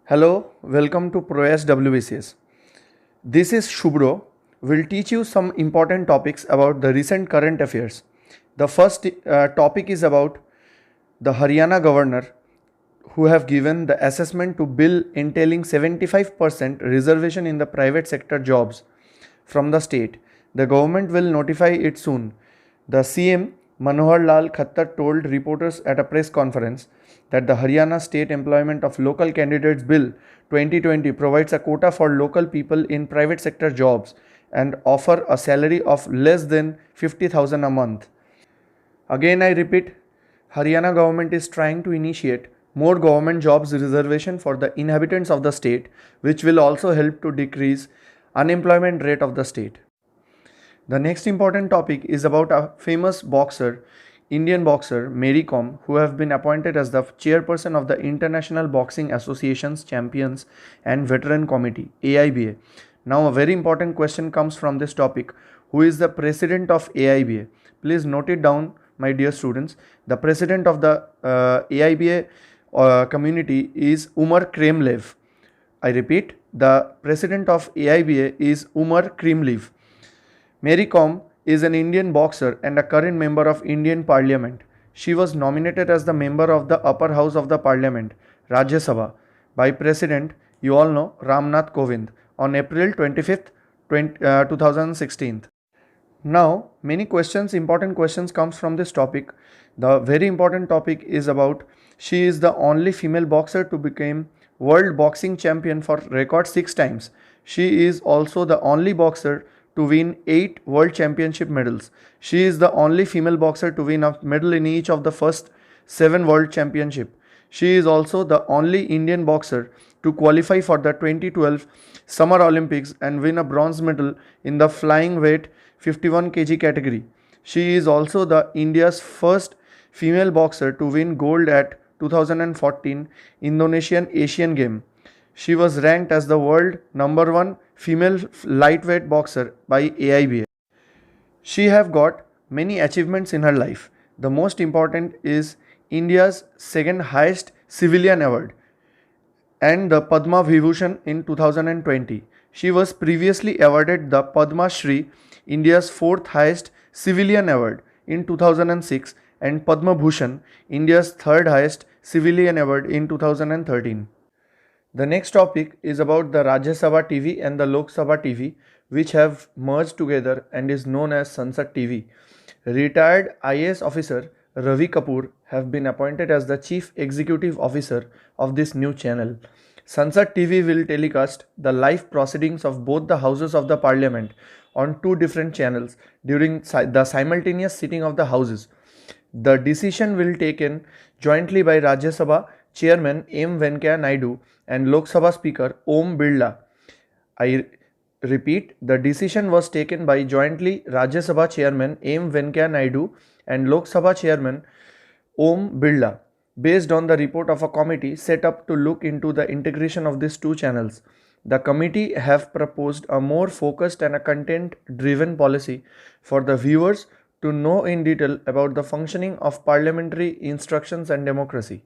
Hello, welcome to ProS WBCS. This is Shubro. Will teach you some important topics about the recent current affairs. The first topic is about the Haryana governor who have given the assessment to bill entailing 75% reservation in the private sector jobs from the state. The government will notify it soon. The CM Manohar Lal Khattar told reporters at a press conference that the Haryana State Employment of Local Candidates Bill 2020 provides a quota for local people in private sector jobs and offer a salary of less than 50,000 a month. Again I repeat, Haryana government is trying to initiate more government jobs reservation for the inhabitants of the state, which will also help to decrease unemployment rate of the state. The next important topic is about a famous boxer, Indian boxer Mary Kom, who have been appointed as the chairperson of the International Boxing Association's Champions and Veteran Committee, AIBA. Now a very important question comes from this topic. Who is the president of AIBA? Please note it down, my dear students. The president of the AIBA community is Umar Kremlev. I repeat, the president of AIBA is Umar Kremlev. Mary Kom is an Indian boxer and a current member of Indian Parliament. She was nominated as the member of the upper house of the Parliament, Rajya Sabha, by President, you all know, Ramnath Kovind on April 25th, 2016. Now, many questions, important questions comes from this topic. The very important topic is about she is the only female boxer to become world boxing champion for record 6 times. She is also the only boxer to win 8 world championship medals. She is the only female boxer to win a medal in each of the first 7 world championship. She is also the only Indian boxer to qualify for the 2012 Summer Olympics and win a bronze medal in the flying weight 51 kg category. She is also the India's first female boxer to win gold at 2014 Indonesian Asian Game. She was ranked as the world number 1 female lightweight boxer by AIBA. She have got many achievements in her life. The most important is India's second highest civilian award and the Padma Vibhushan in 2020. She was previously awarded the Padma Shri, India's fourth highest civilian award in 2006, and Padma Bhushan, India's third highest civilian award in 2013. The next topic is about the Rajya Sabha TV and the Lok Sabha TV, which have merged together and is known as Sansad TV. Retired IAS officer Ravi Kapoor have been appointed as the Chief Executive Officer of this new channel. Sansad TV will telecast the live proceedings of both the houses of the parliament on 2 different channels during the simultaneous sitting of the houses. The decision will be taken jointly by Rajya Sabha Chairman M. Venkaiah Naidu and Lok Sabha Speaker Om Birla. I repeat, the decision was taken by jointly Rajya Sabha Chairman M. Venkaiah Naidu and Lok Sabha Chairman Om Birla, based on the report of a committee set up to look into the integration of these 2 channels. The committee have proposed a more focused and a content-driven policy for the viewers to know in detail about the functioning of parliamentary instructions and democracy.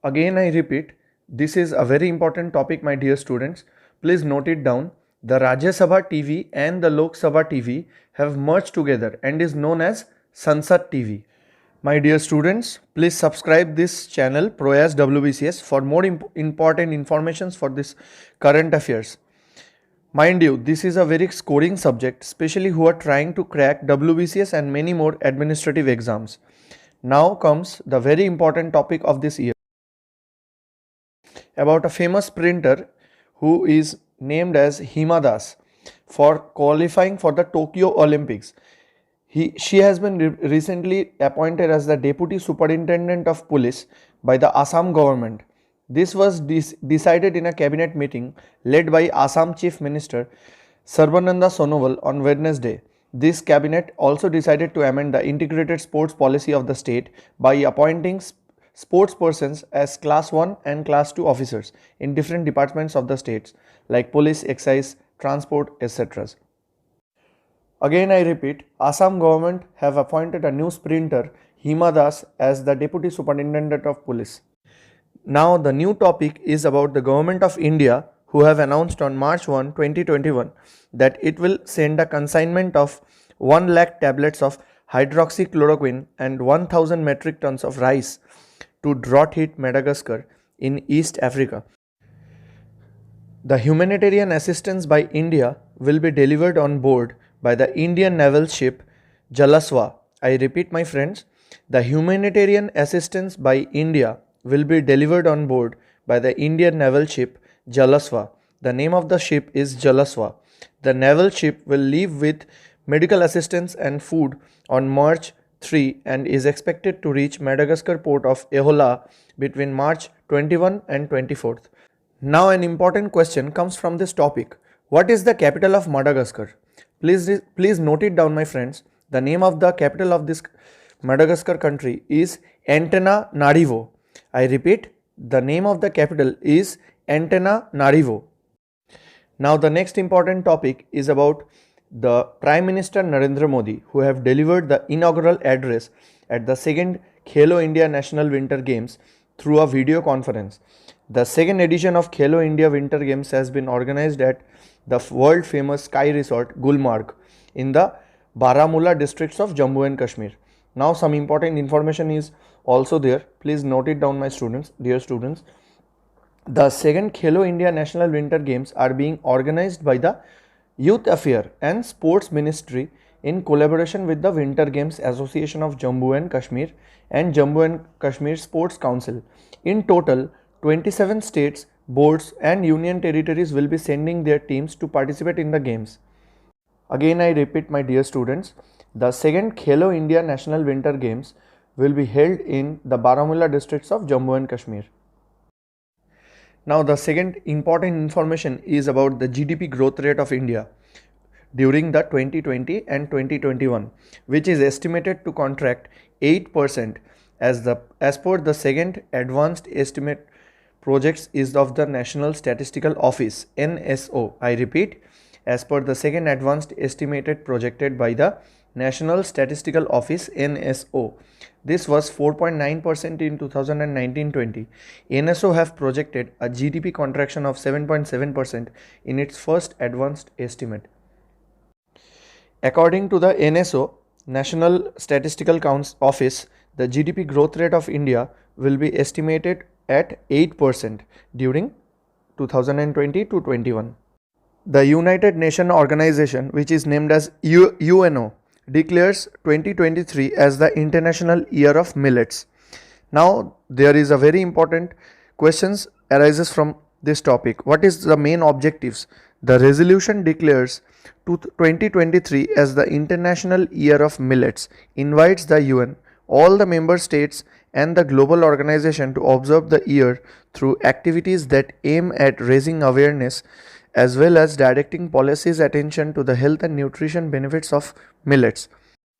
Again I repeat, this is a very important topic, my dear students. Please note it down. The Rajya Sabha TV and the Lok Sabha TV have merged together and is known as Sansad TV. My dear students, please subscribe this channel ProAS WBCS for more important informations for this current affairs. Mind you, this is a very scoring subject, especially who are trying to crack WBCS and many more administrative exams. Now comes the very important topic of this year, about a famous sprinter who is named as Hima Das for qualifying for the Tokyo Olympics. She has been recently appointed as the Deputy Superintendent of Police by the Assam government. This was decided in a cabinet meeting led by Assam Chief Minister Sarbananda Sonowal on Wednesday. This cabinet also decided to amend the integrated sports policy of the state by appointing sports persons as class 1 and class 2 officers in different departments of the states like police, excise, transport, etc. Again I repeat, Assam government have appointed a new sprinter Hima Das as the Deputy Superintendent of Police. Now the new topic is about the government of India, who have announced on March 1, 2021 that it will send a consignment of 1 lakh tablets of hydroxychloroquine and 1000 metric tons of rice to drought hit Madagascar in East Africa. The humanitarian assistance by India will be delivered on board by the Indian naval ship Jalaswa. I repeat, my friends, the humanitarian assistance by India will be delivered on board by the Indian naval ship Jalaswa. The name of the ship is Jalaswa. The naval ship will leave with medical assistance and food on March 3 and is expected to reach Madagascar port of Ehola between March 21 and 24th. Now an important question comes from this topic. What is the capital of Madagascar? Please note it down, my friends. The name of the capital of this Madagascar country is Antananarivo. I repeat, the name of the capital is Antananarivo. Now the next important topic is about the Prime Minister Narendra Modi, who have delivered the inaugural address at the second Khelo India National Winter Games through a video conference. The second edition of Khelo India Winter Games has been organized at the world famous Sky Resort Gulmarg in the Baramulla districts of Jammu and Kashmir. Now some important information is also there. Please note it down, my students, dear students. The second Khelo India National Winter Games are being organized by the Youth Affairs and Sports Ministry in collaboration with the Winter Games Association of Jammu and Kashmir and Jammu and Kashmir Sports Council. In total, 27 states, boards and union territories will be sending their teams to participate in the games. Again I repeat, my dear students, the second Khelo India National Winter Games will be held in the Baramulla districts of Jammu and Kashmir. Now the second important information is about the GDP growth rate of India during the 2020 and 2021, which is estimated to contract 8% as per the second advanced estimate projects is of the National Statistical Office NSO. I repeat, as per the second advanced estimated projected by the National Statistical Office NSO. This was 4.9% in 2019-20. NSO have projected a GDP contraction of 7.7% in its first advanced estimate. According to the NSO, National Statistical Office, the GDP growth rate of India will be estimated at 8% during 2020 to 21. The United Nations Organization, which is named as UNO, declares 2023 as the International Year of Millets. Now there is a very important questions arises from this topic. What is the main objectives? The resolution declares 2023 as the International Year of Millets, invites the UN, all the member states and the global organization to observe the year through activities that aim at raising awareness as well as directing policies' attention to the health and nutrition benefits of millets.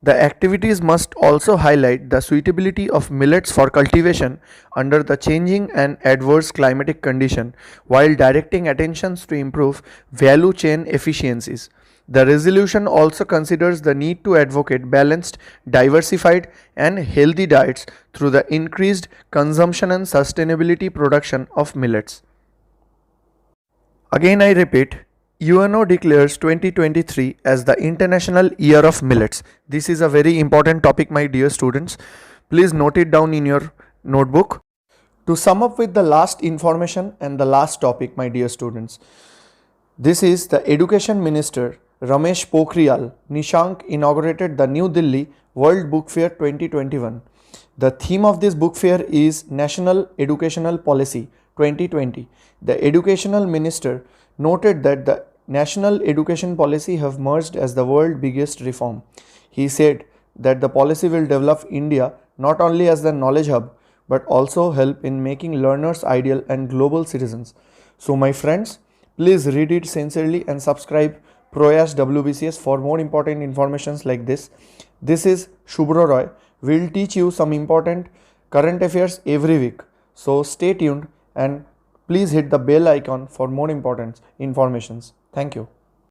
The activities must also highlight the suitability of millets for cultivation under the changing and adverse climatic condition while directing attentions to improve value chain efficiencies. The resolution also considers the need to advocate balanced, diversified and healthy diets through the increased consumption and sustainability production of millets. Again I repeat, UNO declares 2023 as the International Year of Millets. This is a very important topic, my dear students. Please note it down in your notebook. To sum up with the last information and the last topic, my dear students, this is the Education Minister Ramesh Pokhriyal Nishank inaugurated the New Delhi World Book Fair 2021. The theme of this book fair is National Educational Policy 2020. The Educational Minister noted that the National Education Policy have merged as the world's biggest reform. He said that the policy will develop India not only as the knowledge hub but also help in making learners ideal and global citizens. So my friends, please read it sincerely and subscribe Proyash WBCS for more important informations like this. This is Shubhro Roy. We'll teach you some important current affairs every week. So stay tuned and please hit the bell icon for more important informations. Thank you.